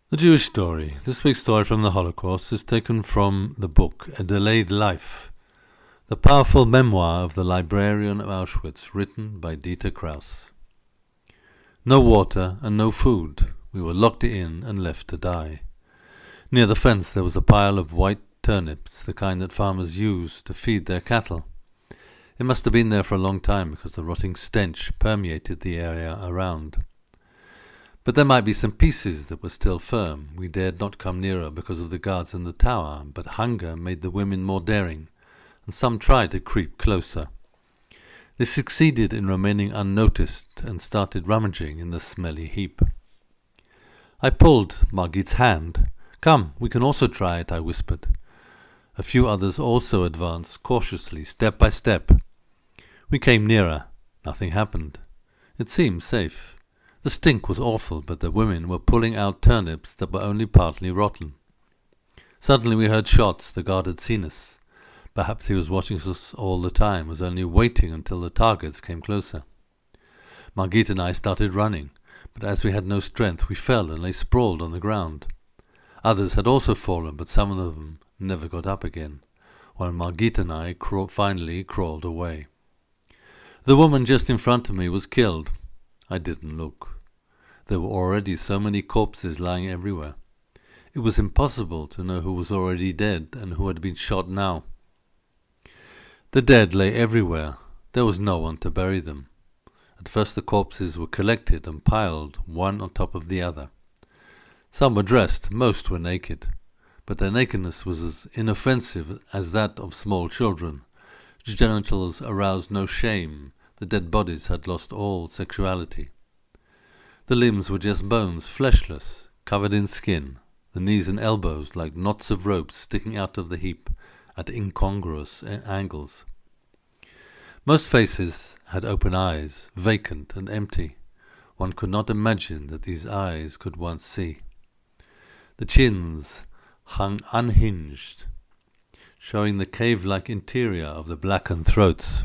The Jewish story. This week's story from the Holocaust is taken from the book A Delayed Life, the powerful memoir of the Librarian of Auschwitz, written by Dita Kraus. No water and no food. We were locked in and left to die. Near the fence there was a pile of white turnips, the kind that farmers use to feed their cattle. It must have been there for a long time because the rotting stench permeated the area around. But there might be some pieces that were still firm. We dared not come nearer because of the guards in the tower, but hunger made the women more daring, and some tried to creep closer. They succeeded in remaining unnoticed and started rummaging in the smelly heap. I pulled Margit's hand. "Come, we can also try it," I whispered. A few others also advanced cautiously, step by step. We came nearer. Nothing happened. It seemed safe. The stink was awful, but the women were pulling out turnips that were only partly rotten. Suddenly we heard shots. The guard had seen us. Perhaps he was watching us all the time, was only waiting until the targets came closer. Margit and I started running, but as we had no strength, we fell and lay sprawled on the ground. Others had also fallen, but some of them never got up again, while Margit and I finally crawled away. The woman just in front of me was killed. I didn't look. There were already so many corpses lying everywhere. It was impossible to know who was already dead and who had been shot now. The dead lay everywhere. There was no one to bury them. At first the corpses were collected and piled, one on top of the other. Some were dressed, most were naked, but their nakedness was as inoffensive as that of small children. Genitals aroused no shame. The dead bodies had lost all sexuality. The limbs were just bones, fleshless, covered in skin, the knees and elbows like knots of ropes sticking out of the heap at incongruous angles. Most faces had open eyes, vacant and empty. One could not imagine that these eyes could once see. The chins hung unhinged, showing the cave-like interior of the blackened throats.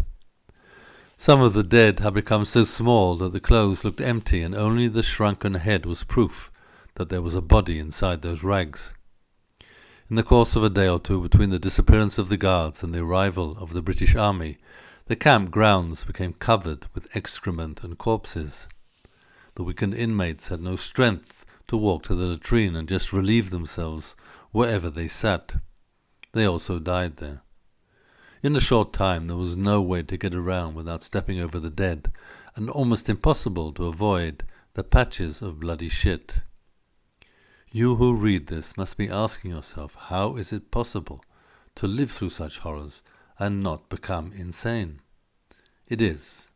Some of the dead had become so small that the clothes looked empty, and only the shrunken head was proof that there was a body inside those rags. In the course of a day or two, between the disappearance of the guards and the arrival of the British Army, the camp grounds became covered with excrement and corpses. The weakened inmates had no strength to walk to the latrine and just relieve themselves wherever they sat. They also died there. In a short time there was no way to get around without stepping over the dead, and almost impossible to avoid the patches of bloody shit. You who read this must be asking yourself, how is it possible to live through such horrors and not become insane? It is.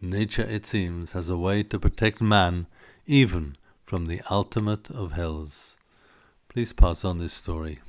Nature, it seems, has a way to protect man even from the ultimate of hells. Please pass on this story.